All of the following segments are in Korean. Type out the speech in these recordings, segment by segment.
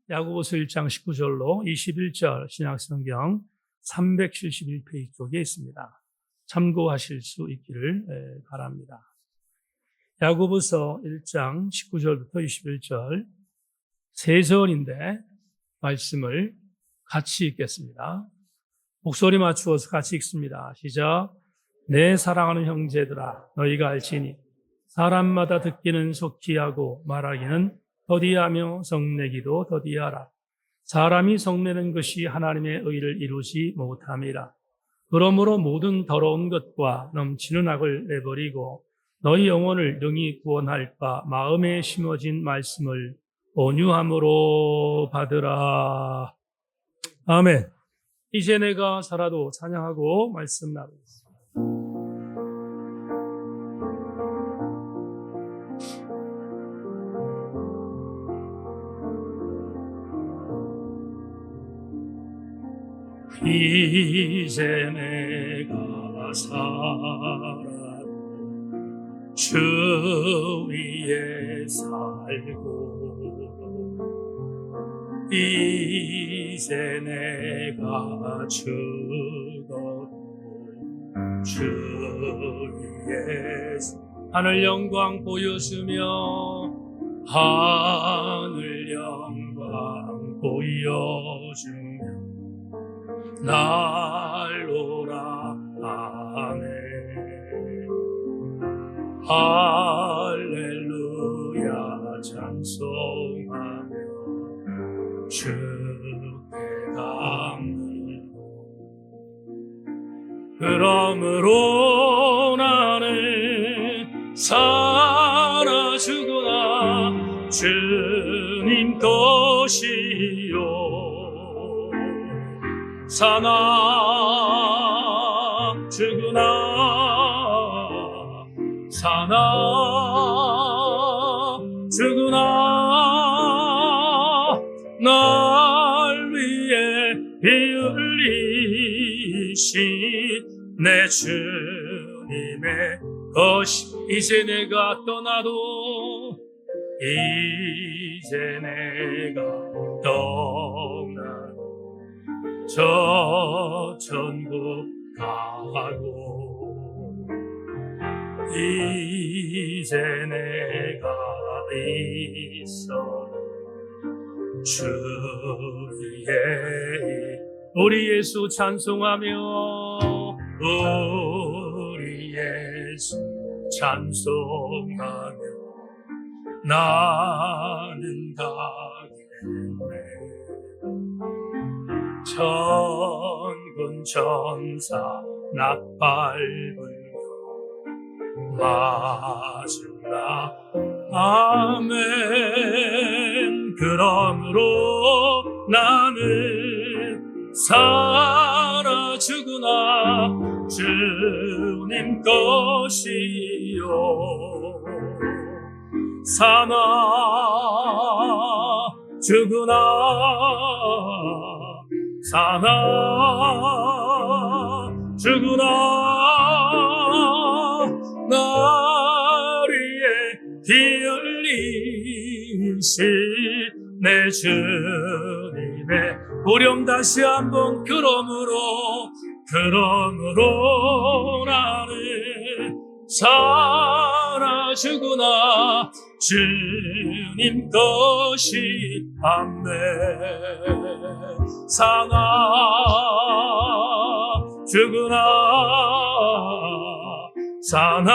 야고보서 1장 19절로 21절 신약성경 371페이지 쪽에 있습니다. 참고하실 수 있기를 바랍니다. 야고보서 1장 19절부터 21절 세 절인데 말씀을 같이 읽겠습니다. 목소리 맞추어서 같이 읽습니다. 시작. 내 사랑하는 형제들아 너희가 알지니 사람마다 듣기는 속히 하고 말하기는 더디하며 성내기도 더디하라. 사람이 성내는 것이 하나님의 의를 이루지 못함이라. 그러므로 모든 더러운 것과 넘치는 악을 내버리고 너희 영혼을 능히 구원할 바 마음에 심어진 말씀을 온유함으로 받으라. 아멘. 이제 내가 살아도 찬양하고 말씀 나누겠습니다. 이제 내가 살아도 주 위에 살고 이제 내가 죽어도 주 위에 하늘 영광 보여주며 하늘 영광 보여주며 날로라 아멘. 할렐루야 찬송하며 주께 감사하고 그러므로 나는 살아 죽으나 주님 것이요 사나 죽으나 사나 죽으나 날 위해 피 흘리신 내 주님의 것이 이제 내가 떠나도 이제 내가 떠나도 저 천국 가고 이제 내가 있어 주 위에 우리 예수 찬송하며 우리 예수 찬송하며 나는 가겠네 천군 천사 나팔 불며 맞으라 아멘. 그러므로 나는 살아 죽으나 주님 것이요 사나 죽으나 사나 죽으나 날 위해 피 흘리신 내 주님의 보렴 다시 한번 그러므로 나는 살아 죽으나 주님 것이 아멘. 사나 죽으나 사나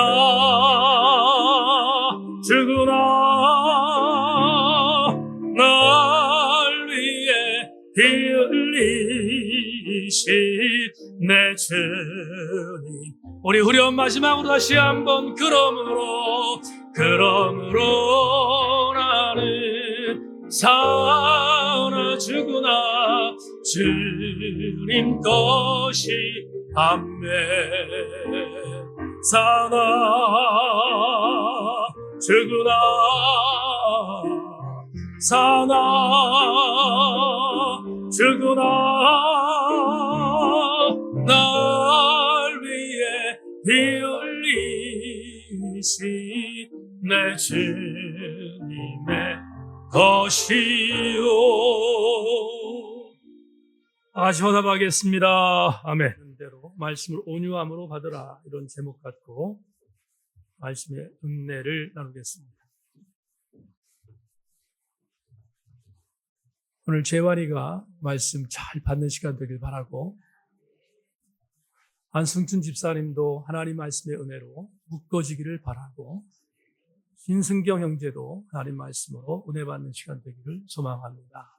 죽으나 날 위해 피 흘리신 내 주님 우리 후렴 마지막으로 다시 한번 그러므로 나는 살아 죽으나 주님 것이 아멘. 사나 죽으나 사나 죽으나 날 위해 피 흘리신 내 주님의 것이요 다시 화답하겠습니다. 아멘. 대로 말씀을 온유함으로 받으라, 이런 제목 갖고 말씀의 은혜를 나누겠습니다. 오늘 재환이가 말씀 잘 받는 시간 되길 바라고, 안승춘 집사님도 하나님 말씀의 은혜로 묶어지기를 바라고, 신승경 형제도 하나님 말씀으로 은혜 받는 시간 되기를 소망합니다.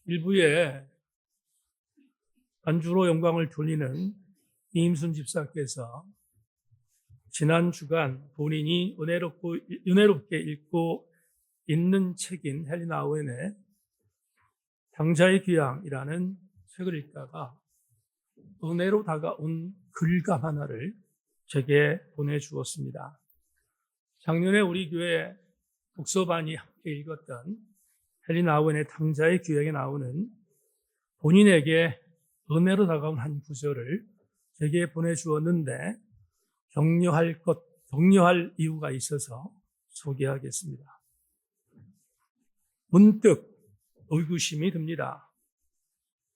일부에 안주로 영광을 돌리는 이임순 집사께서 지난 주간 본인이 은혜롭게 읽고 있는 책인 헨리 나우엔의 당자의 귀향이라는 책을 읽다가 은혜로 다가온 글감 하나를 제게 보내주었습니다. 작년에 우리 교회 독서반이 함께 읽었던 헨리 나우엔의 당자의 귀향에 나오는 본인에게 은혜로 다가온 한 구절을 제게 보내주었는데 격려할 이유가 있어서 소개하겠습니다. 문득 의구심이 듭니다.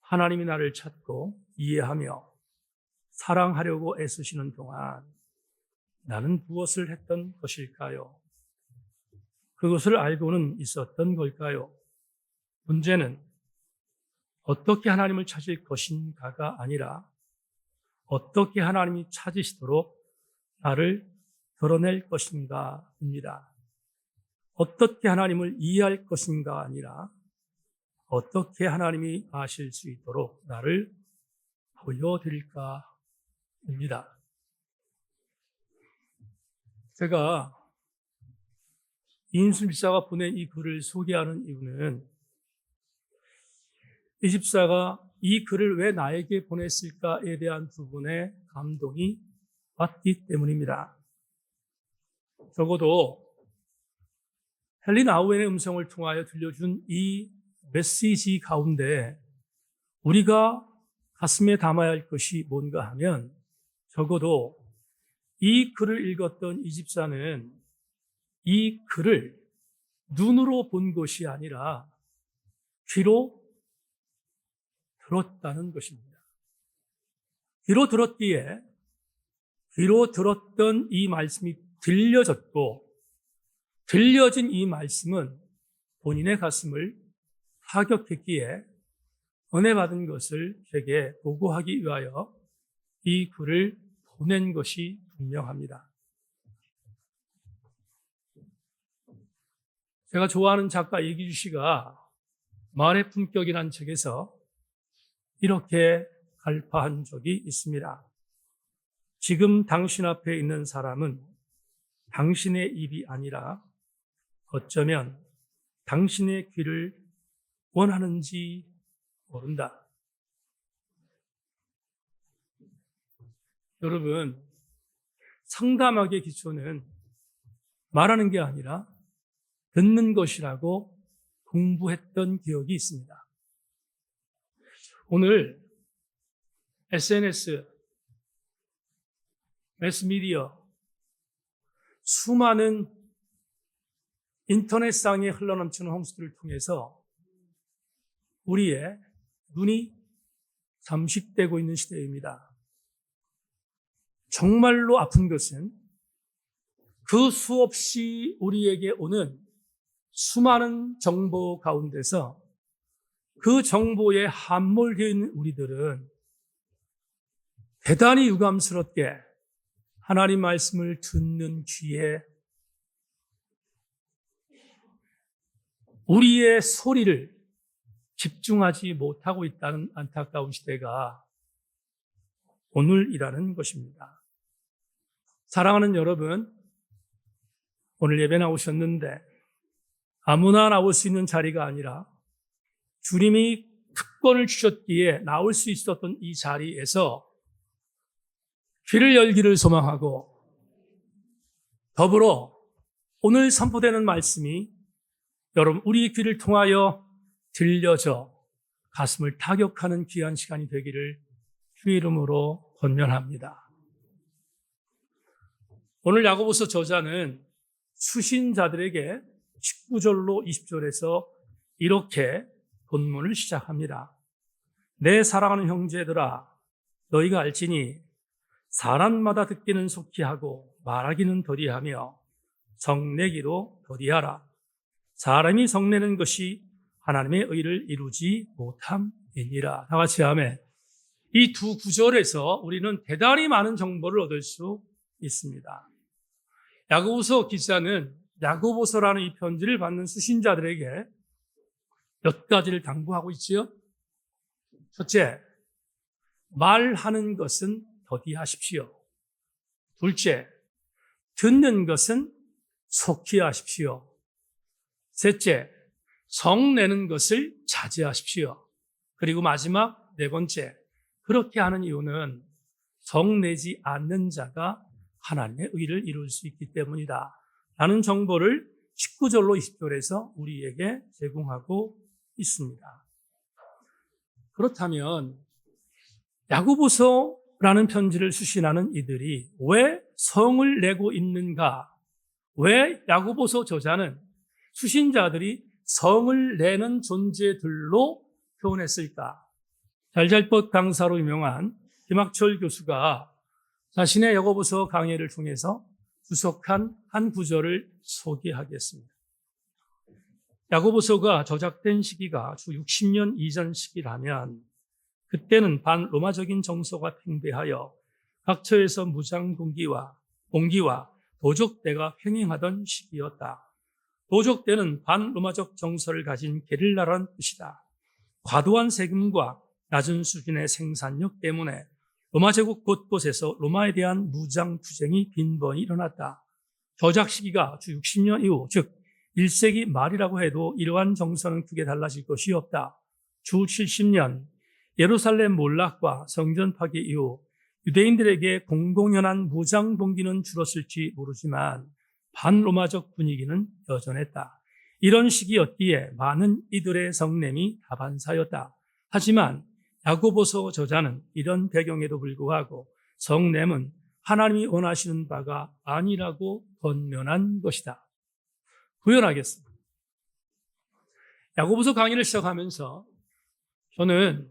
하나님이 나를 찾고 이해하며 사랑하려고 애쓰시는 동안 나는 무엇을 했던 것일까요? 그것을 알고는 있었던 걸까요? 문제는 어떻게 하나님을 찾을 것인가가 아니라 어떻게 하나님이 찾으시도록 나를 드러낼 것인가입니다. 어떻게 하나님을 이해할 것인가 아니라 어떻게 하나님이 아실 수 있도록 나를 보여드릴까입니다. 제가 이임순 집사가 보낸 이 글을 소개하는 이유는 이 집사가 이 글을 왜 나에게 보냈을까에 대한 부분에 감동이 왔기 때문입니다. 적어도 헨리 나우엔의 음성을 통하여 들려준 이 메시지 가운데 우리가 가슴에 담아야 할 것이 뭔가 하면, 적어도 이 글을 읽었던 이 집사는 이 글을 눈으로 본 것이 아니라 귀로 들었다는 것입니다. 귀로 들었기에 귀로 들었던 이 말씀이 들려졌고, 들려진 이 말씀은 본인의 가슴을 타격했기에 은혜 받은 것을 제게 보고하기 위하여 이 글을 보낸 것이 분명합니다. 제가 좋아하는 작가 이기주 씨가 말의 품격이라는 책에서 이렇게 갈파한 적이 있습니다. 지금 당신 앞에 있는 사람은 당신의 입이 아니라 어쩌면 당신의 귀를 원하는지 모른다. 여러분, 상담학의 기초는 말하는 게 아니라 듣는 것이라고 공부했던 기억이 있습니다. 오늘 SNS, 매스미디어, 수많은 인터넷상에 흘러넘치는 홈스토리를 통해서 우리의 눈이 잠식되고 있는 시대입니다. 정말로 아픈 것은 그 수없이 우리에게 오는 수많은 정보 가운데서 그 정보에 함몰되어 있는 우리들은 대단히 유감스럽게 하나님 말씀을 듣는 귀에 우리의 소리를 집중하지 못하고 있다는 안타까운 시대가 오늘이라는 것입니다. 사랑하는 여러분, 오늘 예배 나오셨는데 아무나 나올 수 있는 자리가 아니라 주님이 특권을 주셨기에 나올 수 있었던 이 자리에서 귀를 열기를 소망하고, 더불어 오늘 선포되는 말씀이 여러분 우리 귀를 통하여 들려져 가슴을 타격하는 귀한 시간이 되기를 주의 이름으로 권면합니다. 오늘 야고보서 저자는 수신자들에게 19절로 20절에서 이렇게 본문을 시작합니다. 내 사랑하는 형제들아, 너희가 알지니 사람마다 듣기는 속히 하고 말하기는 더디하며 성내기도 더디하라. 사람이 성내는 것이 하나님의 의를 이루지 못함이니라. 다 같이 아멘. 이 두 구절에서 우리는 대단히 많은 정보를 얻을 수 있습니다. 야고보서 기자는 야고보서라는 이 편지를 받는 수신자들에게 몇 가지를 당부하고 있지요. 첫째, 말하는 것은 더디하십시오. 둘째, 듣는 것은 속히 하십시오. 셋째, 성내는 것을 자제하십시오. 그리고 마지막 네 번째, 그렇게 하는 이유는 성내지 않는 자가 하나님의 의를 이룰 수 있기 때문이다 라는 정보를 19절로 20절에서 우리에게 제공하고 있습니다. 그렇다면 야고보서라는 편지를 수신하는 이들이 왜 성을 내고 있는가? 왜 야고보서 저자는 수신자들이 성을 내는 존재들로 표현했을까? 잘잘법 강사로 유명한 김학철 교수가 자신의 야고보서 강의를 통해서 주석한 한 구절을 소개하겠습니다. 야고보서가 저작된 시기가 주 60년 이전 시기라면 그때는 반로마적인 정서가 팽배하여 각처에서 무장 공기와 도적대가 횡행하던 시기였다. 도적대는 반로마적 정서를 가진 게릴라라는 뜻이다. 과도한 세금과 낮은 수준의 생산력 때문에 로마 제국 곳곳에서 로마에 대한 무장 투쟁이 빈번히 일어났다. 저작 시기가 주 60년 이후, 즉 1세기 말이라고 해도 이러한 정서는 크게 달라질 것이 없다. 주 70년 예루살렘 몰락과 성전 파괴 이후 유대인들에게 공공연한 무장 동기는 줄었을지 모르지만 반로마적 분위기는 여전했다. 이런 시기였기에 많은 이들의 성냄이 다반사였다. 하지만 야고보서 저자는 이런 배경에도 불구하고 성냄은 하나님이 원하시는 바가 아니라고 권면한 것이다. 구현하겠습니다. 야고보서 강의를 시작하면서 저는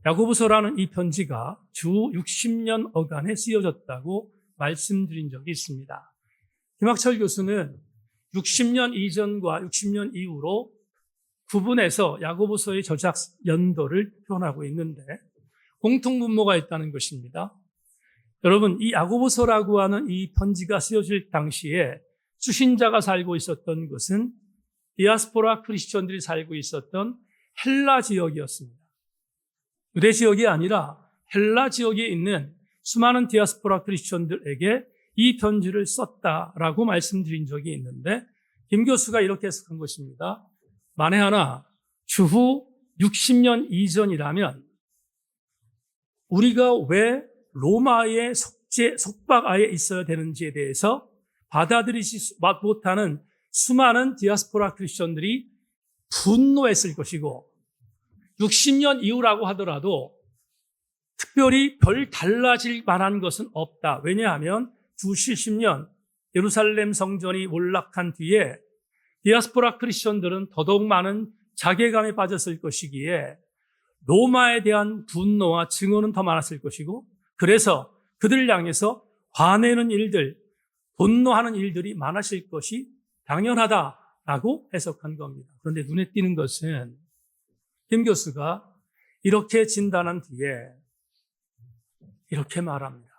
야고보서라는 이 편지가 주 60년 어간에 쓰여졌다고 말씀드린 적이 있습니다. 김학철 교수는 60년 이전과 60년 이후로 구분해서 야고보서의 저작 연도를 표현하고 있는데 공통분모가 있다는 것입니다. 여러분, 이 야고보서라고 하는 이 편지가 쓰여질 당시에 수신자가 살고 있었던 것은 디아스포라 크리스천들이 살고 있었던 헬라 지역이었습니다. 유대 지역이 아니라 헬라 지역에 있는 수많은 디아스포라 크리스천들에게 이 편지를 썼다라고 말씀드린 적이 있는데 김 교수가 이렇게 해석한 것입니다. 만에 하나 주후 60년 이전이라면 우리가 왜 로마의 속박하에 있어야 되는지에 대해서 받아들이지 못하는 수많은 디아스포라 크리스천들이 분노했을 것이고 60년 이후라고 하더라도 특별히 별 달라질 만한 것은 없다. 왜냐하면 주 70년 예루살렘 성전이 몰락한 뒤에 디아스포라 크리스천들은 더더욱 많은 자괴감에 빠졌을 것이기에 로마에 대한 분노와 증오는 더 많았을 것이고 그래서 그들을 향해서 화내는 일들, 분노하는 일들이 많았을 것이 당연하다라고 해석한 겁니다. 그런데 눈에 띄는 것은 김 교수가 이렇게 진단한 뒤에 이렇게 말합니다.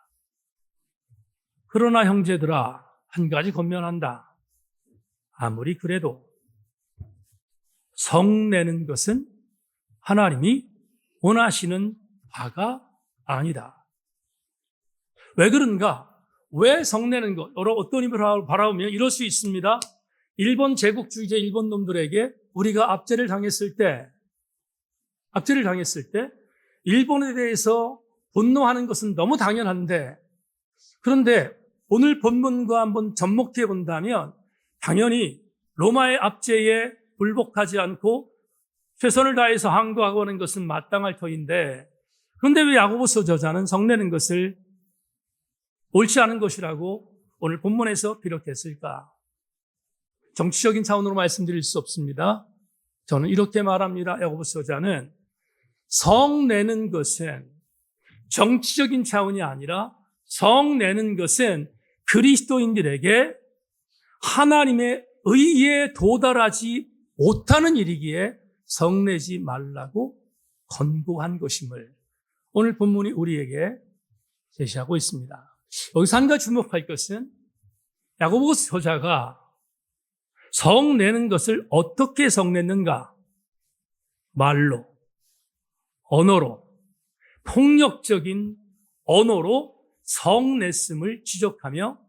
그러나 형제들아, 한 가지 권면한다. 아무리 그래도 성내는 것은 하나님이 원하시는 바가 아니다. 왜 그런가? 왜 성내는 것? 여러 어떤 힘을 바라보면 이럴 수 있습니다. 일본 제국주의자 일본 놈들에게 우리가 압제를 당했을 때 일본에 대해서 분노하는 것은 너무 당연한데 그런데 오늘 본문과 한번 접목해 본다면 당연히 로마의 압제에 굴복하지 않고 최선을 다해서 항거하고 하는 것은 마땅할 터인데 그런데 왜 야고보서 저자는 성내는 것을 옳지 않은 것이라고 오늘 본문에서 비롯했을까? 정치적인 차원으로 말씀드릴 수 없습니다. 저는 이렇게 말합니다. 야고보서 저자는 성내는 것은 정치적인 차원이 아니라 성내는 것은 그리스도인들에게 하나님의 의에 도달하지 못하는 일이기에 성내지 말라고 권고한 것임을 오늘 본문이 우리에게 제시하고 있습니다. 여기서 한 가지 주목할 것은 야고보서 저자가 성내는 것을 어떻게 성냈는가? 말로, 언어로, 폭력적인 언어로 성냈음을 지적하며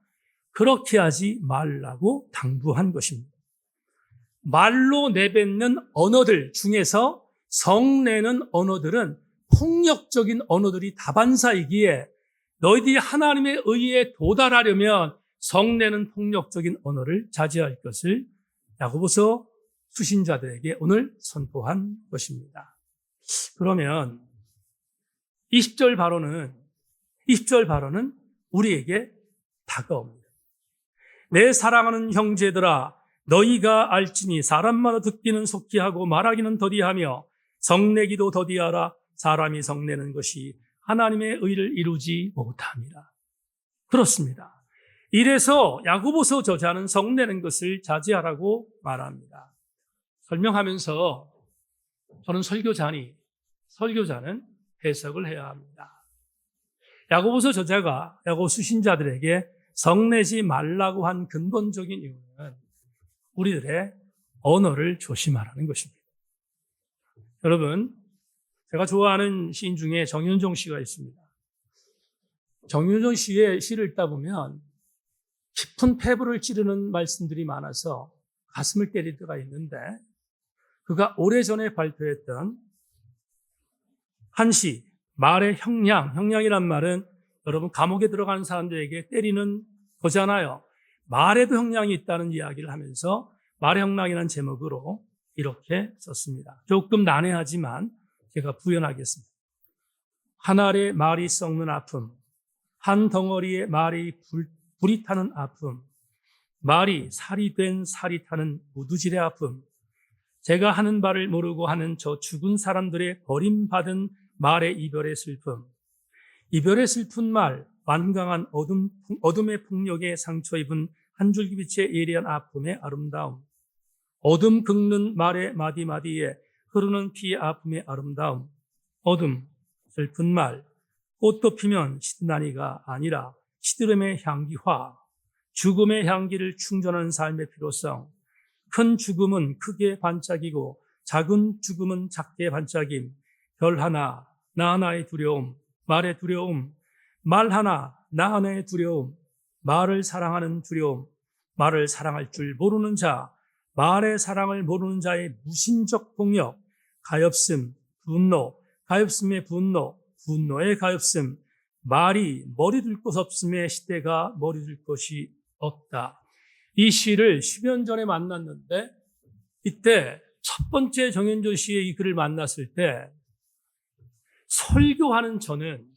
그렇게 하지 말라고 당부한 것입니다. 말로 내뱉는 언어들 중에서 성내는 언어들은 폭력적인 언어들이 다반사이기에 너희들이 하나님의 의에 도달하려면 성내는 폭력적인 언어를 자제할 것을 야고보서 수신자들에게 오늘 선포한 것입니다. 그러면 20절 발언은 우리에게 다가옵니다. 내 사랑하는 형제들아, 너희가 알지니 사람마다 듣기는 속히 하고 말하기는 더디하며 성내기도 더디하라. 사람이 성내는 것이 하나님의 의를 이루지 못합니다. 그렇습니다. 이래서 야고보서 저자는 성내는 것을 자제하라고 말합니다. 설명하면서 저는 설교자는 해석을 해야 합니다. 야고보서 저자가 야고보 수신자들에게 성내지 말라고 한 근본적인 이유는 우리들의 언어를 조심하라는 것입니다. 여러분, 제가 좋아하는 시인 중에 정윤종 씨가 있습니다. 정윤종 씨의 시를 읽다 보면 깊은 패부를 찌르는 말씀들이 많아서 가슴을 때릴 때가 있는데 그가 오래전에 발표했던 한 시, 말의 형량이란 말은 여러분 감옥에 들어가는 사람들에게 때리는 거잖아요. 말에도 형량이 있다는 이야기를 하면서 말의 형량이라는 제목으로 이렇게 썼습니다. 조금 난해하지만 제가 부연하겠습니다. 한 알의 말이 썩는 아픔, 한 덩어리의 말이 불이 타는 아픔, 말이 살이 된 살이 타는 무두질의 아픔, 제가 하는 바를 모르고 하는 저 죽은 사람들의 버림받은 말의 이별의 슬픔, 이별의 슬픈 말, 완강한 어둠의 폭력에 상처 입은 한 줄기빛의 예리한 아픔의 아름다움, 어둠 긁는 말의 마디마디에 흐르는 피의 아픔의 아름다움, 어둠, 슬픈 말, 꽃도 피면 시드나니가 아니라 시드름의 향기화, 죽음의 향기를 충전하는 삶의 필요성, 큰 죽음은 크게 반짝이고 작은 죽음은 작게 반짝임, 별 하나, 나 하나의 두려움, 말의 두려움, 말 하나, 나 하나의 두려움, 말을 사랑하는 두려움, 말을 사랑할 줄 모르는 자, 말의 사랑을 모르는 자의 무신적 폭력, 가엾음, 분노, 가엾음의 분노, 분노의 가엾음, 말이 머리 둘 곳 없음의 시대가 머리 둘 곳이 없다. 이 시를 10년 전에 만났는데 이때 첫 번째 정현조 씨의 이 글을 만났을 때 설교하는 저는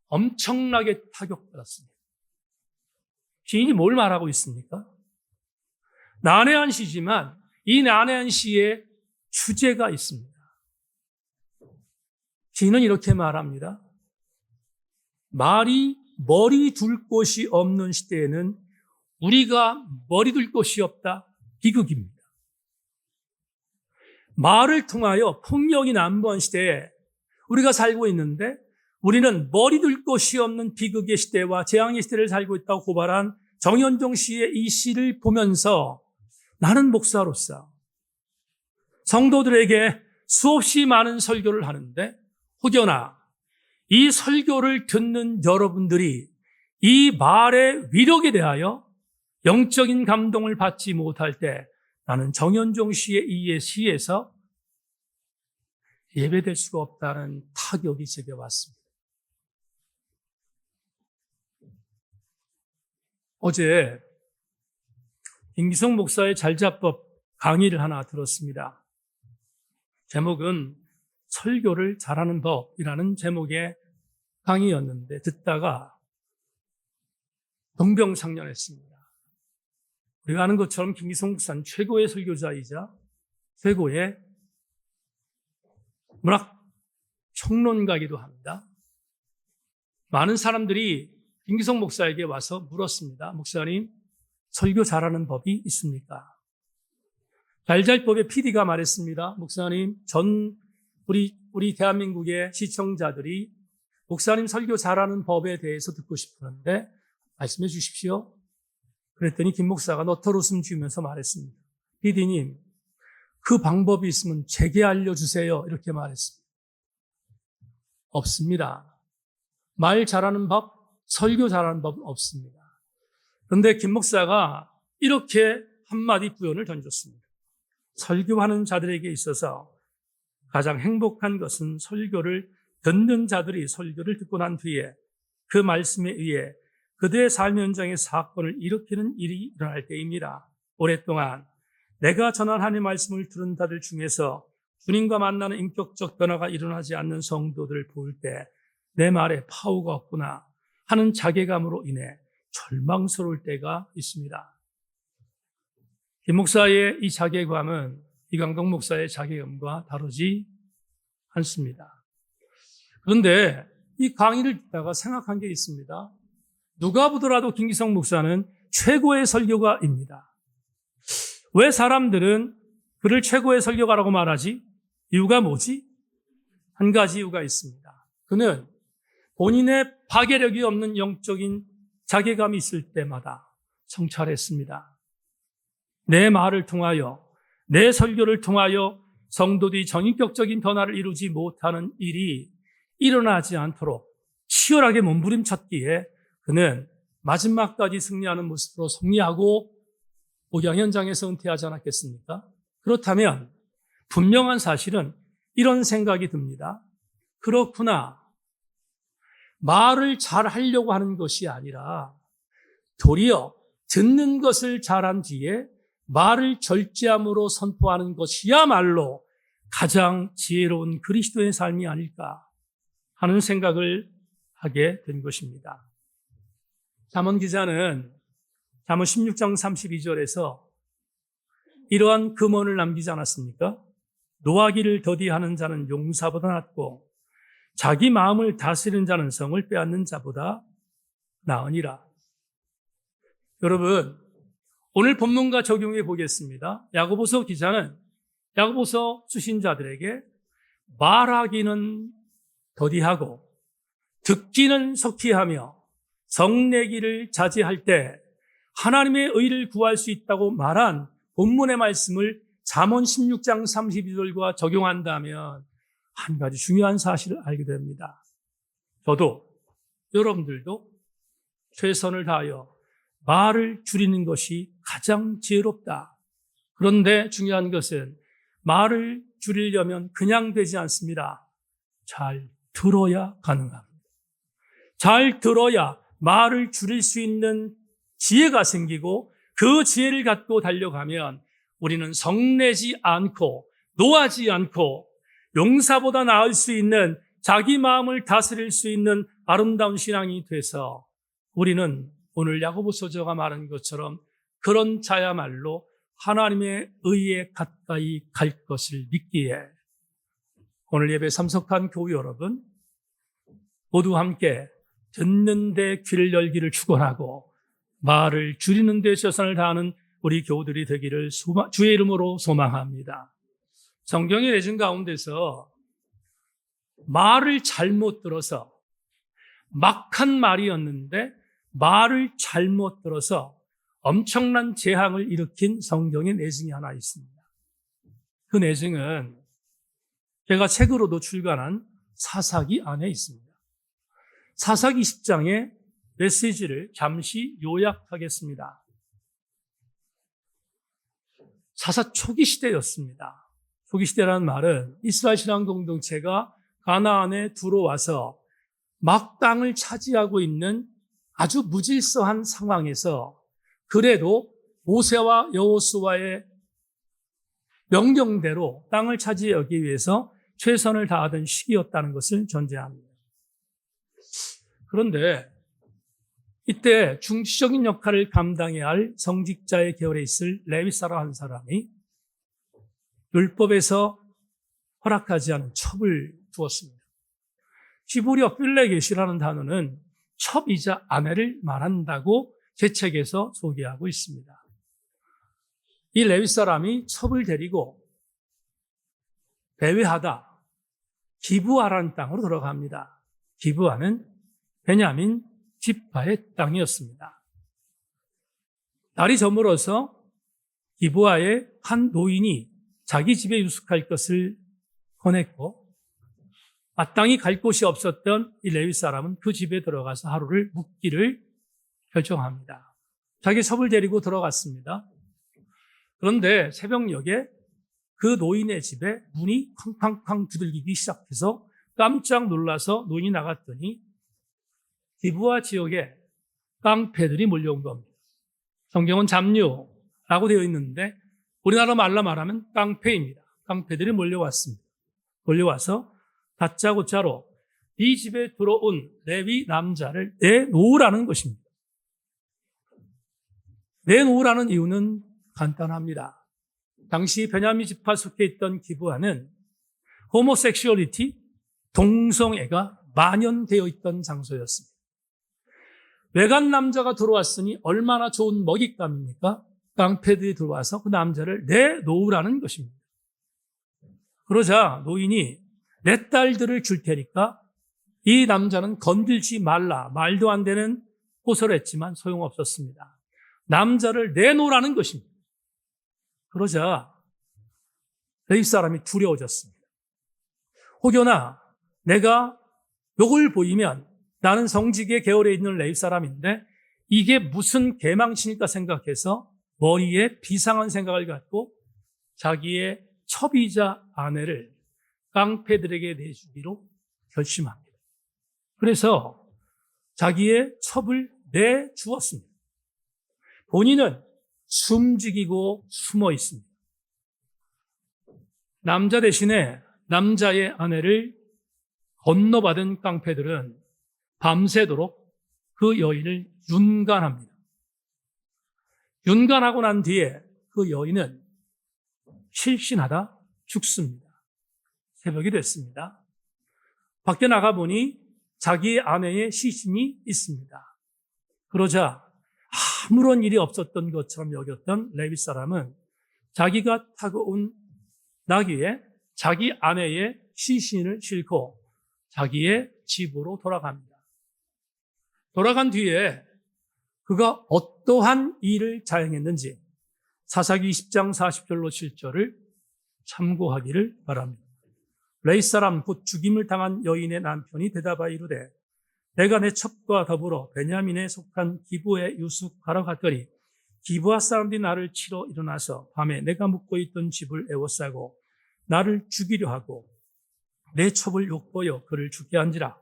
엄청나게 타격받았습니다. 시인이 뭘 말하고 있습니까? 난해한 시지만 이 난해한 시에 주제가 있습니다. 시인은 이렇게 말합니다. 말이 머리 둘 곳이 없는 시대에는 우리가 머리 둘 곳이 없다. 비극입니다. 말을 통하여 폭력이 난무한 시대에 우리가 살고 있는데 우리는 머리 둘 곳이 없는 비극의 시대와 재앙의 시대를 살고 있다고 고발한 정현종 씨의 이 시를 보면서 나는 목사로서 성도들에게 수없이 많은 설교를 하는데 혹여나 이 설교를 듣는 여러분들이 이 말의 위력에 대하여 영적인 감동을 받지 못할 때 나는 정현종 씨의 이 시에서 예배될 수가 없다는 타격이 제게 왔습니다. 어제 김기성 목사의 잘자법 강의를 하나 들었습니다. 제목은 설교를 잘하는 법이라는 제목의 강의였는데 듣다가 동병상련했습니다. 우리가 아는 것처럼 김기성 목사는 최고의 설교자이자 최고의 문학 평론가이기도 합니다. 많은 사람들이 김기성 목사에게 와서 물었습니다. 목사님, 설교 잘하는 법이 있습니까? 잘잘법의 PD가 말했습니다. 목사님, 우리 대한민국의 시청자들이 목사님 설교 잘하는 법에 대해서 듣고 싶었는데 말씀해 주십시오. 그랬더니 김 목사가 너털 웃음 지으면서 말했습니다. PD님, 그 방법이 있으면 제게 알려주세요. 이렇게 말했습니다. 없습니다. 말 잘하는 법, 설교 잘하는 법은 없습니다. 그런데 김 목사가 이렇게 한마디 구현을 던졌습니다. 설교하는 자들에게 있어서 가장 행복한 것은 설교를 듣는 자들이 설교를 듣고 난 뒤에 그 말씀에 의해 그들의 삶의 현장에 사건을 일으키는 일이 일어날 때입니다. 오랫동안 내가 전한 하나님의 말씀을 들은 자들 중에서 주님과 만나는 인격적 변화가 일어나지 않는 성도들을 볼 때 내 말에 파워가 없구나 하는 자괴감으로 인해 절망스러울 때가 있습니다. 김 목사의 이 자괴감은 이강동 목사의 자괴감과 다르지 않습니다. 그런데 이 강의를 듣다가 생각한 게 있습니다. 누가 보더라도 김기성 목사는 최고의 설교가입니다. 왜 사람들은 그를 최고의 설교가라고 말하지? 이유가 뭐지? 한 가지 이유가 있습니다. 그는 본인의 파괴력이 없는 영적인 자괴감이 있을 때마다 성찰했습니다. 내 말을 통하여, 내 설교를 통하여 성도들이 전인격적인 변화를 이루지 못하는 일이 일어나지 않도록 치열하게 몸부림쳤기에 그는 마지막까지 승리하는 모습으로 승리하고 목양 현장에서 은퇴하지 않았겠습니까? 그렇다면 분명한 사실은 이런 생각이 듭니다. 그렇구나. 말을 잘 하려고 하는 것이 아니라 도리어 듣는 것을 잘한 뒤에 말을 절제함으로 선포하는 것이야말로 가장 지혜로운 그리스도의 삶이 아닐까 하는 생각을 하게 된 것입니다. 잠언 기자는 잠언 16장 32절에서 이러한 금언을 남기지 않았습니까? 노하기를 더디하는 자는 용사보다 낫고 자기 마음을 다스리는 자는 성을 빼앗는 자보다 나으니라. 여러분, 오늘 본문과 적용해 보겠습니다. 야고보서 기자는 야고보서 수신자들에게 말하기는 더디하고 듣기는 석희하며 성내기를 자제할 때 하나님의 의를 구할 수 있다고 말한 본문의 말씀을 잠언 16장 32절과 적용한다면 한 가지 중요한 사실을 알게 됩니다. 저도 여러분들도 최선을 다하여 말을 줄이는 것이 가장 지혜롭다. 그런데 중요한 것은 말을 줄이려면 그냥 되지 않습니다. 잘 들어야 가능합니다. 잘 들어야 말을 줄일 수 있는 지혜가 생기고 그 지혜를 갖고 달려가면 우리는 성내지 않고 노하지 않고 용사보다 나을 수 있는 자기 마음을 다스릴 수 있는 아름다운 신앙이 돼서 우리는 오늘 야고보서저가 말한 것처럼 그런 자야말로 하나님의 의에 가까이 갈 것을 믿기에 오늘 예배 참석한 교우 여러분 모두 함께 듣는 데 귀를 열기를 축원하고 말을 줄이는 데 최선을 다하는 우리 교우들이 되기를 주의 이름으로 소망합니다. 성경의 내용 가운데서 말을 잘못 들어서 막한 말이었는데 말을 잘못 들어서 엄청난 재앙을 일으킨 성경의 내용이 하나 있습니다. 그 내용은 제가 책으로도 출간한 사사기 안에 있습니다. 사사기 10장의 메시지를 잠시 요약하겠습니다. 사사 초기 시대였습니다. 초기 시대라는 말은 이스라엘 신앙 공동체가 가나안에 들어와서 막 땅을 차지하고 있는 아주 무질서한 상황에서 그래도 모세와 여호수아의 명령대로 땅을 차지하기 위해서 최선을 다하던 시기였다는 것을 전제합니다. 그런데 이때 중시적인 역할을 감당해야 할 성직자의 계열에 있을 레위 사람 한 사람이 율법에서 허락하지 않은 첩을 두었습니다. 히브리어 필레겟이라는 단어는 첩이자 아내를 말한다고 제 책에서 소개하고 있습니다. 이 레위 사람이 첩을 데리고 배회하다 기브아라는 땅으로 들어갑니다. 기브아는 베냐민 지파의 땅이었습니다. 날이 저물어서 기브아의 한 노인이 자기 집에 유숙할 것을 권했고 마땅히 갈 곳이 없었던 이 레위 사람은 그 집에 들어가서 하루를 묵기를 결정합니다. 자기 첩을 데리고 들어갔습니다. 그런데 새벽녘에 그 노인의 집에 문이 쾅쾅쾅 두들기기 시작해서 깜짝 놀라서 노인이 나갔더니 기브아 지역에 깡패들이 몰려온 겁니다. 성경은 잡류라고 되어 있는데 우리나라 말로 말하면 깡패입니다. 깡패들이 몰려왔습니다. 몰려와서 다짜고짜로 이 집에 들어온 레위 남자를 내놓으라는 것입니다. 내놓으라는 이유는 간단합니다. 당시 베냐민 지파 속해 있던 기브아는 호모섹슈얼리티, 동성애가 만연되어 있던 장소였습니다. 외간 남자가 들어왔으니 얼마나 좋은 먹잇감입니까? 깡패들이 들어와서 그 남자를 내놓으라는 것입니다. 그러자 노인이 내 딸들을 줄 테니까 이 남자는 건들지 말라. 말도 안 되는 호소를 했지만 소용없었습니다. 남자를 내놓으라는 것입니다. 그러자 레위 사람이 두려워졌습니다. 혹여나 내가 욕을 보이면 나는 성직의 계열에 있는 레위 사람인데 이게 무슨 개망신일까 생각해서 머리에 비상한 생각을 갖고 자기의 첩이자 아내를 깡패들에게 내주기로 결심합니다. 그래서 자기의 첩을 내주었습니다. 본인은 숨죽이고 숨어 있습니다. 남자 대신에 남자의 아내를 건너받은 깡패들은 밤새도록 그 여인을 윤간합니다. 윤간하고 난 뒤에 그 여인은 실신하다 죽습니다. 새벽이 됐습니다. 밖에 나가보니 자기의 아내의 시신이 있습니다. 그러자 아무런 일이 없었던 것처럼 여겼던 레위 사람은 자기가 타고 온 나귀에 자기 아내의 시신을 싣고 자기의 집으로 돌아갑니다. 돌아간 뒤에 그가 어떠한 일을 자행했는지 사사기 20장 40절로 7절을 참고하기를 바랍니다. 레위 사람 곧 죽임을 당한 여인의 남편이 대답하여 이르되 내가 내 첩과 더불어 베냐민에 속한 기브에 유숙하러 갔더니 기브아 사람들이 나를 치러 일어나서 밤에 내가 묵고 있던 집을 에워싸고 나를 죽이려 하고 내 첩을 욕보여 그를 죽게 한지라.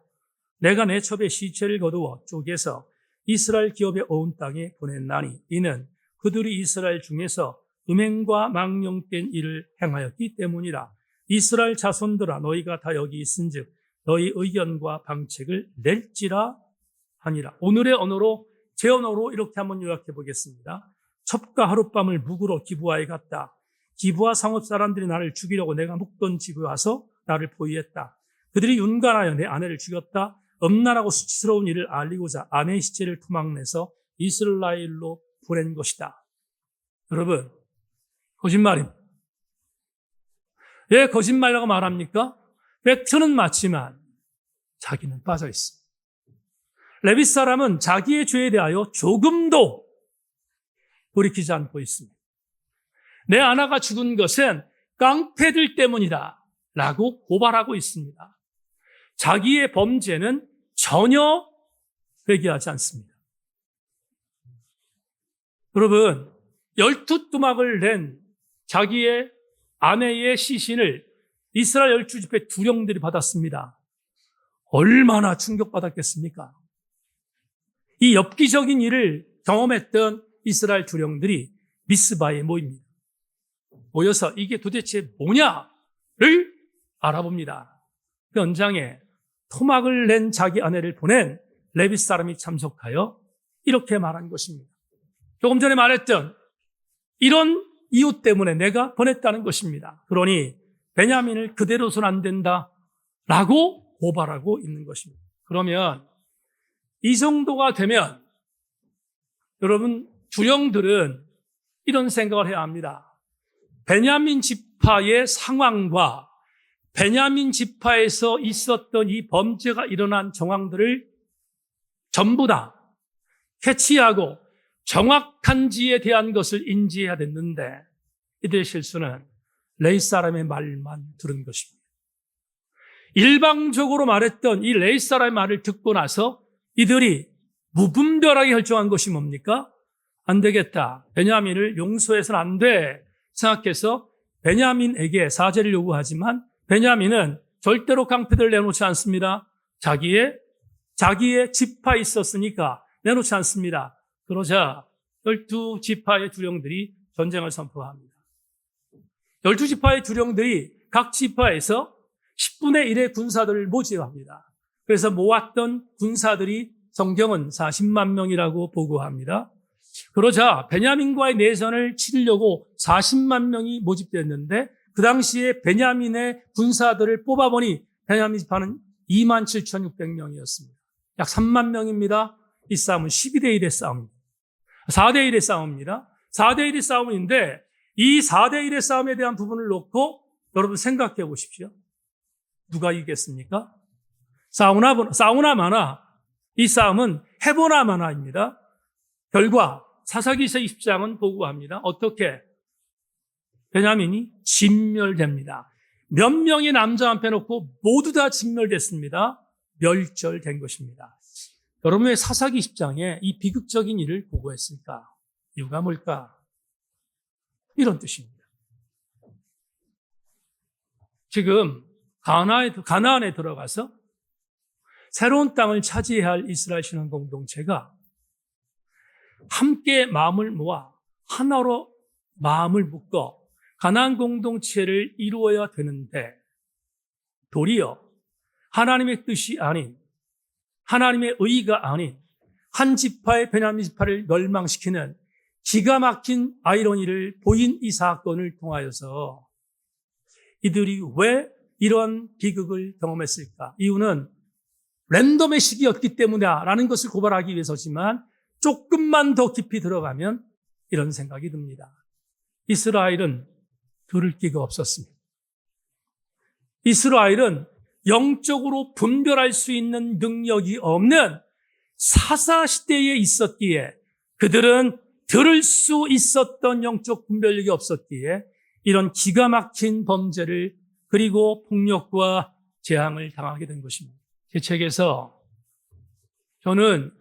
내가 내 첩의 시체를 거두어 쪼개서 이스라엘 기업의 온 땅에 보냈나니 이는 그들이 이스라엘 중에서 음행과 망령된 일을 행하였기 때문이라. 이스라엘 자손들아 너희가 다 여기 있은즉 너희 의견과 방책을 낼지라 하니라. 오늘의 언어로 제 언어로 이렇게 한번 요약해 보겠습니다. 첩과 하룻밤을 묵으러 기브아에 갔다. 기브아 성읍 사람들이 나를 죽이려고 내가 묵던 집에 와서 나를 포위했다. 그들이 윤간하여 내 아내를 죽였다. 음란하고 수치스러운 일을 알리고자 아내의 시체를 토막내서 이스라엘로 보낸 것이다. 여러분, 거짓말입니다. 왜 거짓말이라고 말합니까? 팩트는 맞지만 자기는 빠져 있습니다. 레위 사람은 자기의 죄에 대하여 조금도 돌이키지 않고 있습니다. 내 아내가 죽은 것은 깡패들 때문이다 라고 고발하고 있습니다. 자기의 범죄는 전혀 회개하지 않습니다. 여러분, 12두막을 낸 자기의 아내의 시신을 이스라엘 12지파 두령들이 받았습니다. 얼마나 충격받았겠습니까? 이 엽기적인 일을 경험했던 이스라엘 두령들이 미스바에 모입니다. 모여서 이게 도대체 뭐냐를 알아봅니다. 그 현장에 토막을 낸 자기 아내를 보낸 레위 사람이 참석하여 이렇게 말한 것입니다. 조금 전에 말했던 이런 이유 때문에 내가 보냈다는 것입니다. 그러니 베냐민을 그대로 둬서는 안 된다라고 고발하고 있는 것입니다. 그러면 이 정도가 되면 여러분 주령들은 이런 생각을 해야 합니다. 베냐민 지파의 상황과 베냐민 지파에서 있었던 이 범죄가 일어난 정황들을 전부 다 캐치하고 정확한지에 대한 것을 인지해야 됐는데 이들의 실수는 레위 사람의 말만 들은 것입니다. 일방적으로 말했던 이 레위 사람의 말을 듣고 나서 이들이 무분별하게 결정한 것이 뭡니까? 안 되겠다. 베냐민을 용서해서는 안 돼. 생각해서 베냐민에게 사죄를 요구하지만 베냐민은 절대로 깡패들을 내놓지 않습니다. 자기의 지파에 있었으니까 내놓지 않습니다. 그러자 12지파의 두령들이 전쟁을 선포합니다. 12지파의 두령들이 각 지파에서 10분의 1의 군사들을 모집합니다. 그래서 모았던 군사들이 성경은 40만 명이라고 보고합니다. 그러자 베냐민과의 내전을 치르려고 40만 명이 모집됐는데 그 당시에 베냐민의 군사들을 뽑아보니 베냐민 지파는 27,600명이었습니다. 약 3만 명입니다. 이 싸움은 12대 1의 싸움입니다. 4대 1의 싸움입니다. 4대 1의 싸움인데 이 4대 1의 싸움에 대한 부분을 놓고 여러분 생각해 보십시오. 누가 이기겠습니까? 싸우나 마나 이 싸움은 해보나 마나입니다. 결과 사사기서 20장은 보고합니다. 어떻게? 베냐민이 진멸됩니다. 몇 명의 남자 앞에 놓고 모두 다 진멸됐습니다. 멸절된 것입니다. 여러분 왜 사사기 10장에 이 비극적인 일을 보고했을까? 이유가 뭘까? 이런 뜻입니다. 지금 가나안에 들어가서 새로운 땅을 차지해야 할 이스라엘 신앙 공동체가 함께 마음을 모아 하나로 마음을 묶어 가나안 공동체를 이루어야 되는데 도리어 하나님의 뜻이 아닌 하나님의 의가 아닌 한 지파의 베냐민 지파를 멸망시키는 기가 막힌 아이러니를 보인 이 사건을 통하여서 이들이 왜 이런 비극을 경험했을까? 이유는 랜덤의 시기였기 때문이다라는 것을 고발하기 위해서지만 조금만 더 깊이 들어가면 이런 생각이 듭니다. 이스라엘은 들을 기가 없었습니다. 이스라엘은 영적으로 분별할 수 있는 능력이 없는 사사시대에 있었기에 그들은 들을 수 있었던 영적 분별력이 없었기에 이런 기가 막힌 범죄를 그리고 폭력과 재앙을 당하게 된 것입니다. 제 책에서 저는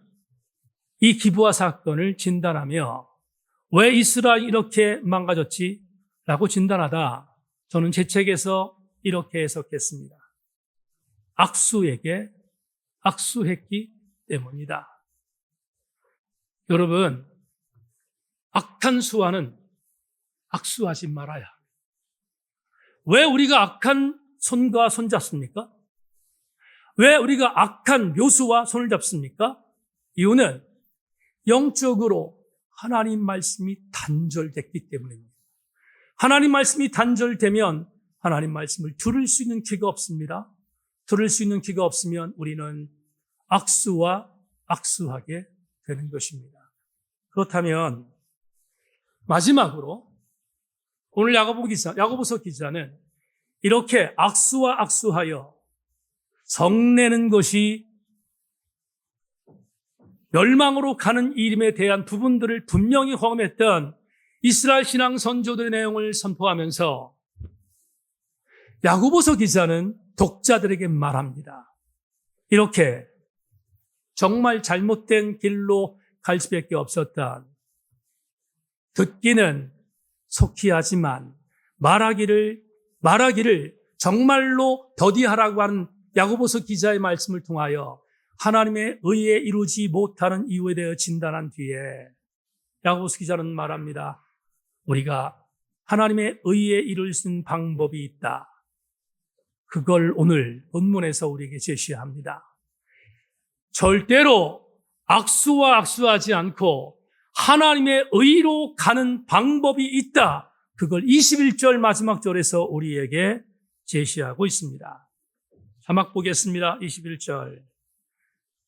이 기브아 사건을 진단하며 왜 이스라엘이 이렇게 망가졌지? 라고 진단하다 저는 제 책에서 이렇게 해석했습니다. 악수에게 악수했기 때문이다. 여러분, 악한 수와는 악수하지 말아야 합니다. 왜 우리가 악한 손과 손 잡습니까? 왜 우리가 악한 묘수와 손을 잡습니까? 이유는 영적으로 하나님 말씀이 단절됐기 때문입니다. 하나님 말씀이 단절되면 하나님 말씀을 들을 수 있는 귀가 없습니다. 들을 수 있는 귀가 없으면 우리는 악수와 악수하게 되는 것입니다. 그렇다면 마지막으로 오늘 야고보서 기자는 이렇게 악수와 악수하여 성내는 것이 멸망으로 가는 일임에 대한 부분들을 분명히 경험했던 이스라엘 신앙 선조들의 내용을 선포하면서 야고보서 기자는 독자들에게 말합니다. 이렇게 정말 잘못된 길로 갈 수밖에 없었다. 듣기는 속히 하지만 말하기를 정말로 더디하라고 하는 야고보서 기자의 말씀을 통하여 하나님의 의에 이루지 못하는 이유에 대해 진단한 뒤에 야고보서 기자는 말합니다. 우리가 하나님의 의에 이룰 수 있는 방법이 있다. 그걸 오늘 본문에서 우리에게 제시합니다. 절대로 악수와 악수하지 않고 하나님의 의로 가는 방법이 있다. 그걸 21절 마지막 절에서 우리에게 제시하고 있습니다. 자막 보겠습니다. 21절.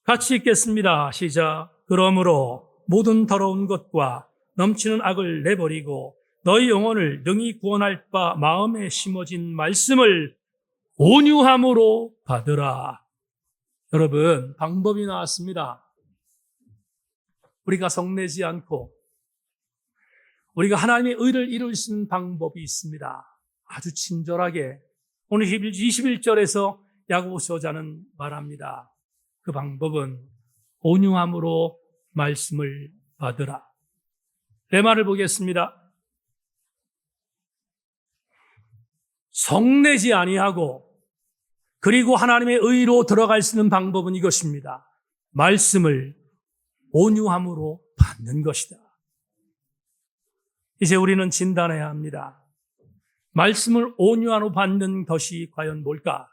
같이 읽겠습니다. 시작. 그러므로 모든 더러운 것과 넘치는 악을 내버리고 너희 영혼을 능히 구원할 바 마음에 심어진 말씀을 온유함으로 받으라. 여러분, 방법이 나왔습니다. 우리가 성내지 않고 우리가 하나님의 의를 이룰 수 있는 방법이 있습니다. 아주 친절하게 오늘 21절에서 야고보서 저자는 말합니다. 그 방법은 온유함으로 말씀을 받으라. 내 말을 보겠습니다. 성내지 아니하고 그리고 하나님의 의로 들어갈 수 있는 방법은 이것입니다. 말씀을 온유함으로 받는 것이다. 이제 우리는 진단해야 합니다. 말씀을 온유함으로 받는 것이 과연 뭘까?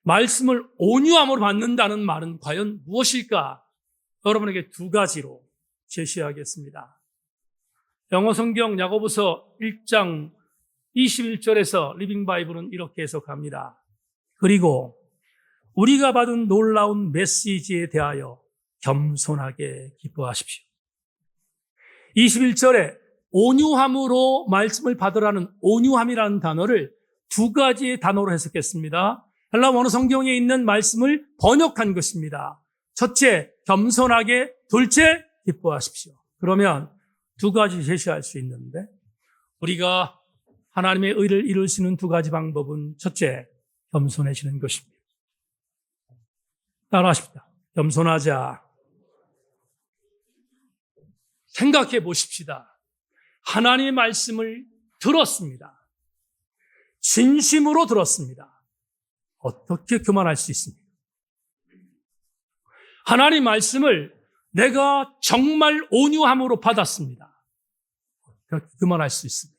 말씀을 온유함으로 받는다는 말은 과연 무엇일까? 여러분에게 두 가지로 제시하겠습니다. 영어 성경 야고보서 1장 21절에서 리빙 바이블은 이렇게 해석합니다. 그리고 우리가 받은 놀라운 메시지에 대하여 겸손하게 기뻐하십시오. 21절에 온유함으로 말씀을 받으라는 온유함이라는 단어를 두 가지의 단어로 해석했습니다. 헬라 원어 성경에 있는 말씀을 번역한 것입니다. 첫째, 겸손하게, 둘째, 기뻐하십시오. 그러면 두 가지 제시할 수 있는데 우리가 하나님의 의를 이룰 수 있는 두 가지 방법은 첫째, 겸손해지는 것입니다. 따라하십시다. 겸손하자. 생각해 보십시다. 하나님의 말씀을 들었습니다. 진심으로 들었습니다. 어떻게 교만할 수 있습니까? 하나님 말씀을 내가 정말 온유함으로 받았습니다. 어떻게 교만할 수 있습니까?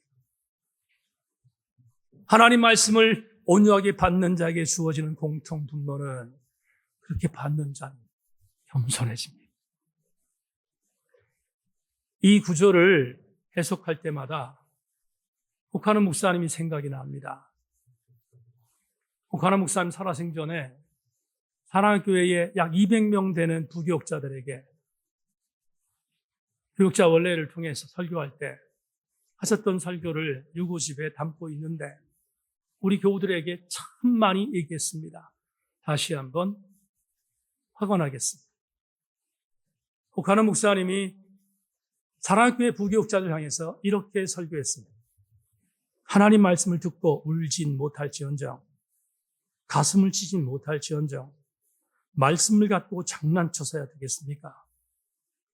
하나님 말씀을 온유하게 받는 자에게 주어지는 공통 분모는 그렇게 받는 자는 겸손해집니다. 이 구절을 해석할 때마다 혹하는 목사님이 생각이 납니다. 혹하는 목사님 살아생전에 사랑교회에 약 200명 되는 부교육자들에게 교육자 원례를 통해서 설교할 때 하셨던 설교를 유고집에 담고 있는데 우리 교우들에게 참 많이 얘기했습니다. 다시 한번 확언하겠습니다. 혹하는 목사님이 사랑교회 부교육자들 향해서 이렇게 설교했습니다. 하나님 말씀을 듣고 울진 못할지언정, 가슴을 치진 못할지언정, 말씀을 갖고 장난쳐서야 되겠습니까?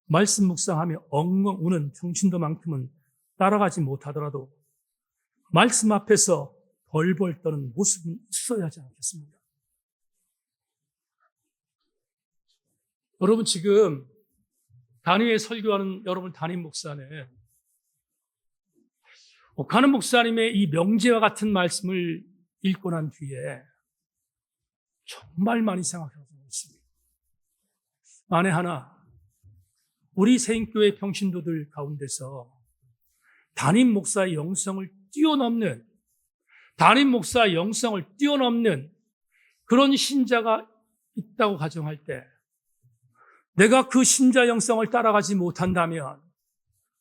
말씀 묵상하며 엉엉 우는 평신도만큼은 따라가지 못하더라도 말씀 앞에서 벌벌 떠는 모습은 있어야 하지 않겠습니까? 여러분 지금 단위에 설교하는 여러분 담임 목사는 혹하는 목사님의 이 명제와 같은 말씀을 읽고 난 뒤에 정말 많이 생각하고 있습니다. 만에 하나 우리 세인교회 평신도들 가운데서 담임 목사의 영성을 뛰어넘는 그런 신자가 있다고 가정할 때 내가 그 신자 영성을 따라가지 못한다면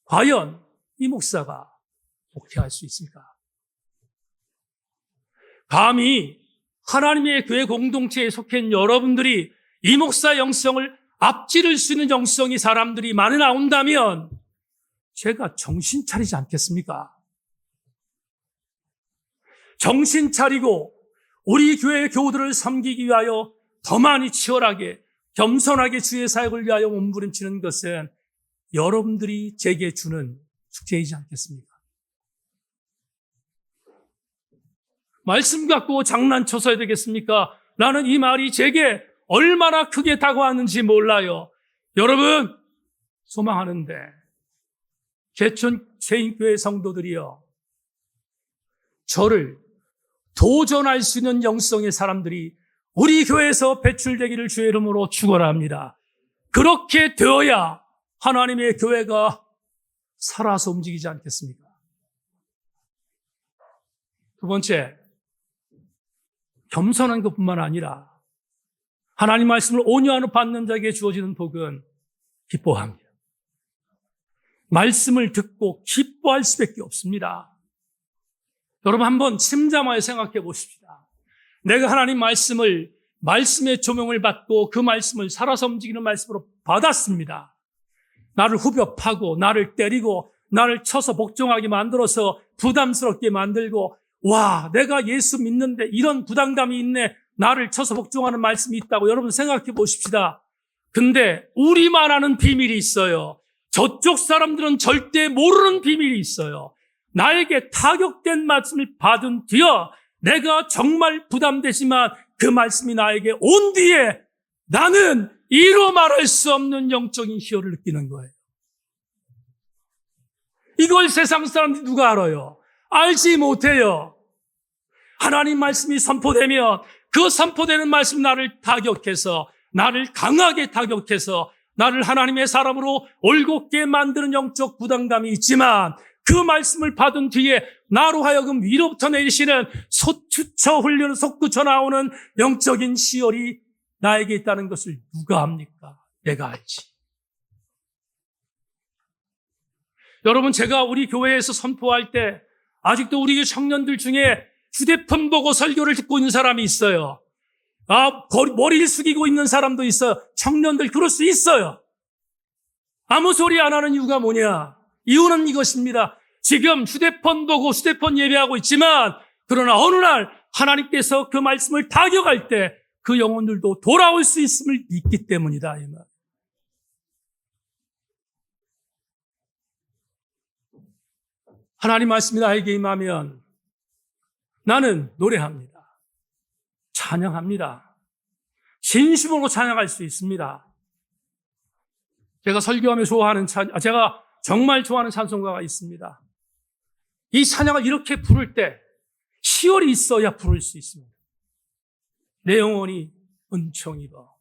과연 이 목사가 목회할 수 있을까? 감히 하나님의 교회 공동체에 속해 있는 여러분들이 이 목사 영성을 앞지를 수 있는 영성이 사람들이 많이 나온다면 제가 정신 차리지 않겠습니까? 정신 차리고 우리 교회의 교우들을 섬기기 위하여 더 많이 치열하게 겸손하게 주의 사역을 위하여 몸부림치는 것은 여러분들이 제게 주는 숙제이지 않겠습니까? 말씀 갖고 장난쳐서야 되겠습니까? 나는 이 말이 제게 얼마나 크게 다가왔는지 몰라요. 여러분, 소망하는데 개천 세인교회 성도들이여, 저를 도전할 수 있는 영성의 사람들이 우리 교회에서 배출되기를 주의 이름으로 축원합니다. 그렇게 되어야 하나님의 교회가 살아서 움직이지 않겠습니까? 두 번째, 겸손한 것뿐만 아니라 하나님 말씀을 온유함으로 받는 자에게 주어지는 복은 기뻐합니다. 말씀을 듣고 기뻐할 수밖에 없습니다. 여러분 한번 침잠하여 생각해 보십시다. 내가 하나님 말씀의 조명을 받고 그 말씀을 살아서 움직이는 말씀으로 받았습니다. 나를 후벼 파고 나를 때리고 나를 쳐서 복종하게 만들어서 부담스럽게 만들고, 와, 내가 예수 믿는데 이런 부담감이 있네. 나를 쳐서 복종하는 말씀이 있다고 여러분 생각해 보십시다. 근데 우리만 아는 비밀이 있어요. 저쪽 사람들은 절대 모르는 비밀이 있어요. 나에게 타격된 말씀을 받은 뒤에 내가 정말 부담되지만 그 말씀이 나에게 온 뒤에 나는 이루 말할 수 없는 영적인 희열을 느끼는 거예요. 이걸 세상 사람들이 누가 알아요? 알지 못해요. 하나님 말씀이 선포되면 그 선포되는 말씀이 나를 타격해서, 나를 강하게 타격해서 나를 하나님의 사람으로 올곧게 만드는 영적 부담감이 있지만, 그 말씀을 받은 뒤에 나로 하여금 위로부터 내리시는 솟구쳐 흘리는 솟구쳐 나오는 영적인 시열이 나에게 있다는 것을 누가 압니까? 내가 알지. 여러분, 제가 우리 교회에서 선포할 때 아직도 우리 청년들 중에 휴대폰 보고 설교를 듣고 있는 사람이 있어요. 머리를 숙이고 있는 사람도 있어요. 청년들 그럴 수 있어요. 아무 소리 안 하는 이유가 뭐냐? 이유는 이것입니다. 지금 휴대폰 보고 휴대폰 예배하고 있지만, 그러나 어느 날 하나님께서 그 말씀을 타격할 때 그 영혼들도 돌아올 수 있음을 믿기 때문이다. 이 말. 하나님 말씀이 나에게 임하면 나는 노래합니다. 찬양합니다. 진심으로 찬양할 수 있습니다. 제가 설교하며 제가 정말 좋아하는 찬송가가 있습니다. 이 찬양을 이렇게 부를 때 희열이 있어야 부를 수 있습니다. 내 영혼이 은총 입어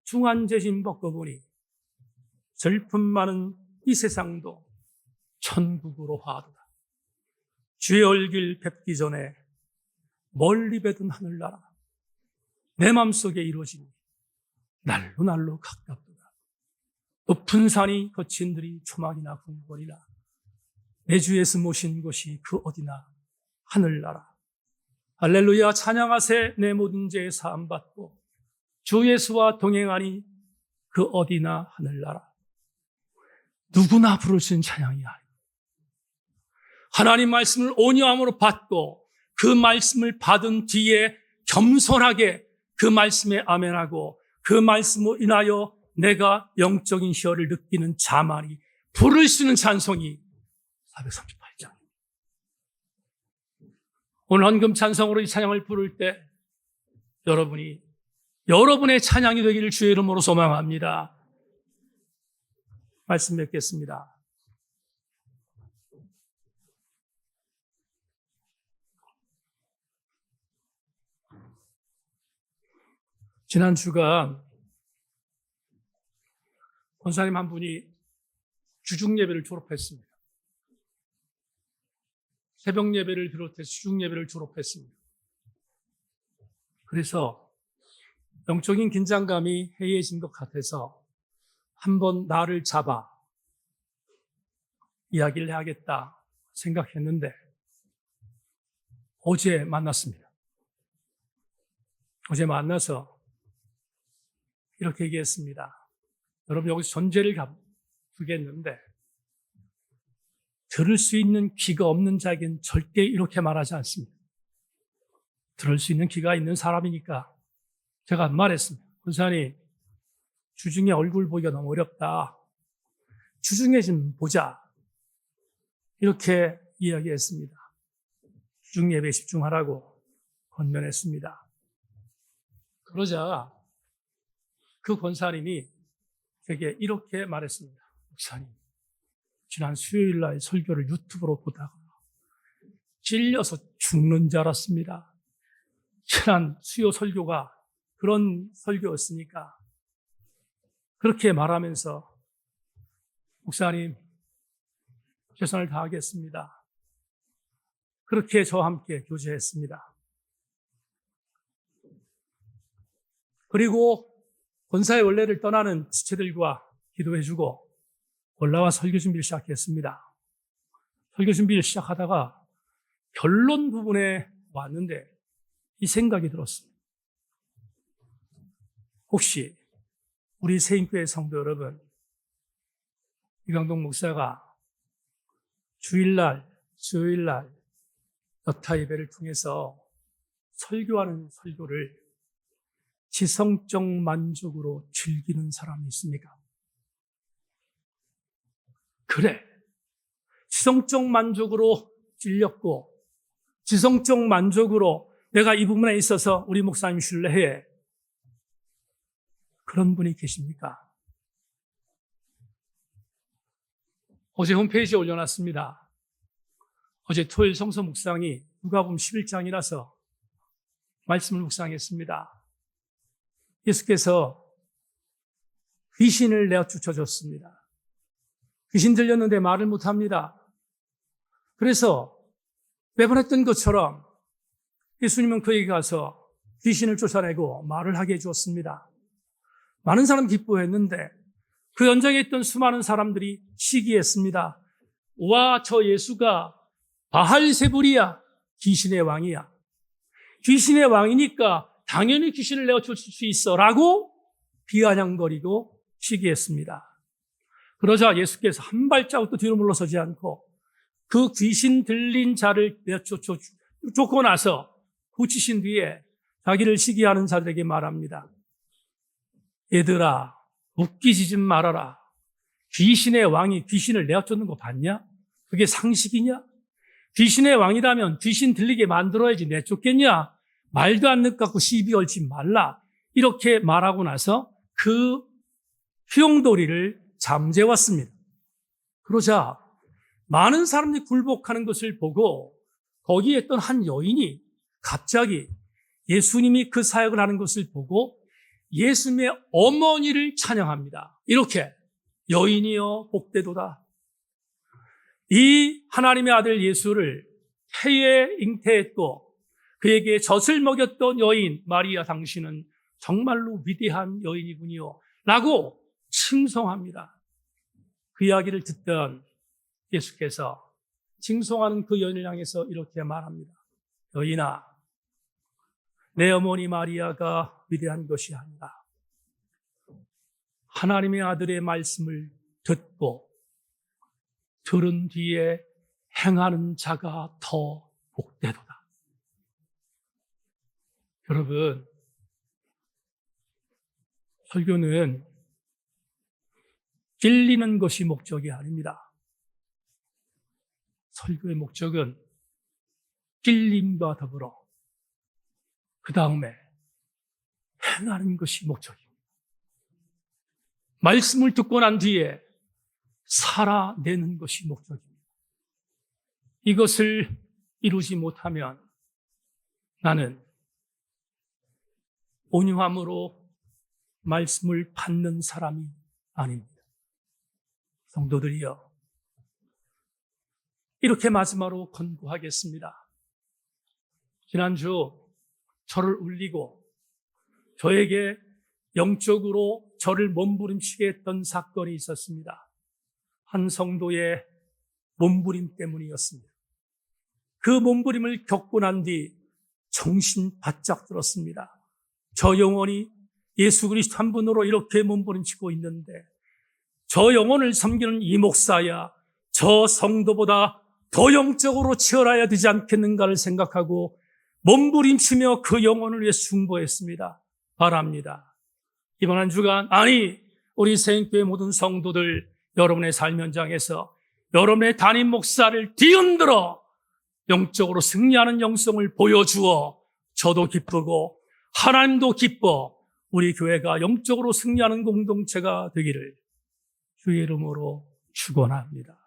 중한재진 벗고보니 슬픔 많은 이 세상도 천국으로 화도다. 주의 얼굴 뵙기 전에 멀리 뵈던 하늘나라 내 맘속에 이루어지니 날로 날로 가깝도다. 높은 산이 거친 들이 초막이나 궁궐이나 내 주 예수 모신 곳이 그 어디나 하늘나라. 할렐루야. 찬양하세. 내 모든 죄 사함 받고 주 예수와 동행하니 그 어디나 하늘나라. 누구나 부를 수 있는 찬양이야. 하나님 말씀을 온유함으로 받고 그 말씀을 받은 뒤에 겸손하게 그 말씀에 아멘하고 그 말씀으로 인하여 내가 영적인 희열을 느끼는 자만이 부를 수 있는 찬송이 438장. 오늘 헌금 찬송으로 이 찬양을 부를 때 여러분의 찬양이 되기를 주의 이름으로 소망합니다. 말씀 맺겠습니다. 지난 주간 권사님 한 분이 주중 예배를 졸업했습니다. 새벽 예배를 비롯해서 주중 예배를 졸업했습니다. 그래서 영적인 긴장감이 해이해진 것 같아서 한번 나를 잡아 이야기를 해야겠다 생각했는데 어제 만났습니다. 어제 만나서 이렇게 얘기했습니다. 여러분, 여기서 전제를 두겠는데 들을 수 있는 귀가 없는 자에겐 절대 이렇게 말하지 않습니다. 들을 수 있는 귀가 있는 사람이니까 제가 말했습니다. 권사님, 주중에 얼굴 보기가 너무 어렵다. 주중에 좀 보자. 이렇게 이야기했습니다. 주중 예배에 집중하라고 권면했습니다. 그러자 그 권사님이 제게 이렇게 말했습니다. 목사님, 지난 수요일 날 설교를 유튜브로 보다가 찔려서 죽는 줄 알았습니다. 지난 수요 설교가 그런 설교였으니까 그렇게 말하면서 목사님, 최선을 다하겠습니다. 그렇게 저와 함께 교제했습니다. 그리고 본사의 원래를 떠나는 지체들과 기도해주고 올라와 설교 준비를 시작했습니다. 설교 준비를 시작하다가 결론 부분에 왔는데 이 생각이 들었습니다. 혹시 우리 세인교회 성도 여러분, 이강동 목사가 주일날, 수요일날 여타 예배를 통해서 설교하는 설교를 지성적 만족으로 즐기는 사람이 있습니까? 그래. 지성적 만족으로 찔렸고 지성적 만족으로 내가 이 부분에 있어서 우리 목사님 신뢰해. 그런 분이 계십니까? 어제 홈페이지에 올려놨습니다. 어제 토요일 성서 묵상이 누가복음 11장이라서 말씀을 묵상했습니다. 예수께서 귀신을 내어 쫓아줬습니다. 귀신 들렸는데 말을 못합니다. 그래서 매번 했던 것처럼 예수님은 그에게 가서 귀신을 쫓아내고 말을 하게 해주었습니다. 많은 사람 기뻐했는데 그 현장에 있던 수많은 사람들이 시기했습니다. 와, 저 예수가 바알세불이야. 귀신의 왕이야. 귀신의 왕이니까 당연히 귀신을 내어쫓을 수 있어 라고 비아냥거리고 시기했습니다. 그러자 예수께서 한 발자국도 뒤로 물러서지 않고 그 귀신 들린 자를 쫓고 나서 고치신 뒤에 자기를 시기하는 자들에게 말합니다. 얘들아, 웃기지 좀 말아라. 귀신의 왕이 귀신을 내어쫓는 거 봤냐? 그게 상식이냐? 귀신의 왕이라면 귀신 들리게 만들어야지 내쫓겠냐? 말도 안 듣고 시비 걸지 말라. 이렇게 말하고 나서 그 휘용돌이를 잠재웠습니다. 그러자 많은 사람들이 굴복하는 것을 보고 거기에 있던 한 여인이 갑자기 예수님이 그 사역을 하는 것을 보고 예수님의 어머니를 찬양합니다. 이렇게 여인이여 복되도다. 이 하나님의 아들 예수를 태에 잉태했고 그에게 젖을 먹였던 여인 마리아 당신은 정말로 위대한 여인이군요 라고 칭송합니다. 그 이야기를 듣던 예수께서 칭송하는 그 여인을 향해서 이렇게 말합니다. 여인아, 내 어머니 마리아가 위대한 것이 아니라 하나님의 아들의 말씀을 듣고 들은 뒤에 행하는 자가 더 복되도다. 여러분, 설교는 찔리는 것이 목적이 아닙니다. 설교의 목적은 찔림과 더불어 그 다음에 행하는 것이 목적입니다. 말씀을 듣고 난 뒤에 살아내는 것이 목적입니다. 이것을 이루지 못하면 나는 온유함으로 말씀을 받는 사람이 아닙니다. 성도들이여, 이렇게 마지막으로 권고하겠습니다. 지난주 저를 울리고 저에게 영적으로 저를 몸부림치게 했던 사건이 있었습니다. 한 성도의 몸부림 때문이었습니다. 그 몸부림을 겪고 난 뒤 정신 바짝 들었습니다. 저 영혼이 예수 그리스도 한 분으로 이렇게 몸부림치고 있는데 저 영혼을 섬기는 이 목사야 저 성도보다 더 영적으로 치열해야 되지 않겠는가를 생각하고 몸부림치며 그 영혼을 위해 승부했습니다. 바랍니다. 이번 한 주간, 아니 우리 세인교회 모든 성도들 여러분의 삶 현장에서 여러분의 담임 목사를 뒤흔들어 영적으로 승리하는 영성을 보여주어 저도 기쁘고 하나님도 기뻐 우리 교회가 영적으로 승리하는 공동체가 되기를 주의 이름으로 축원합니다.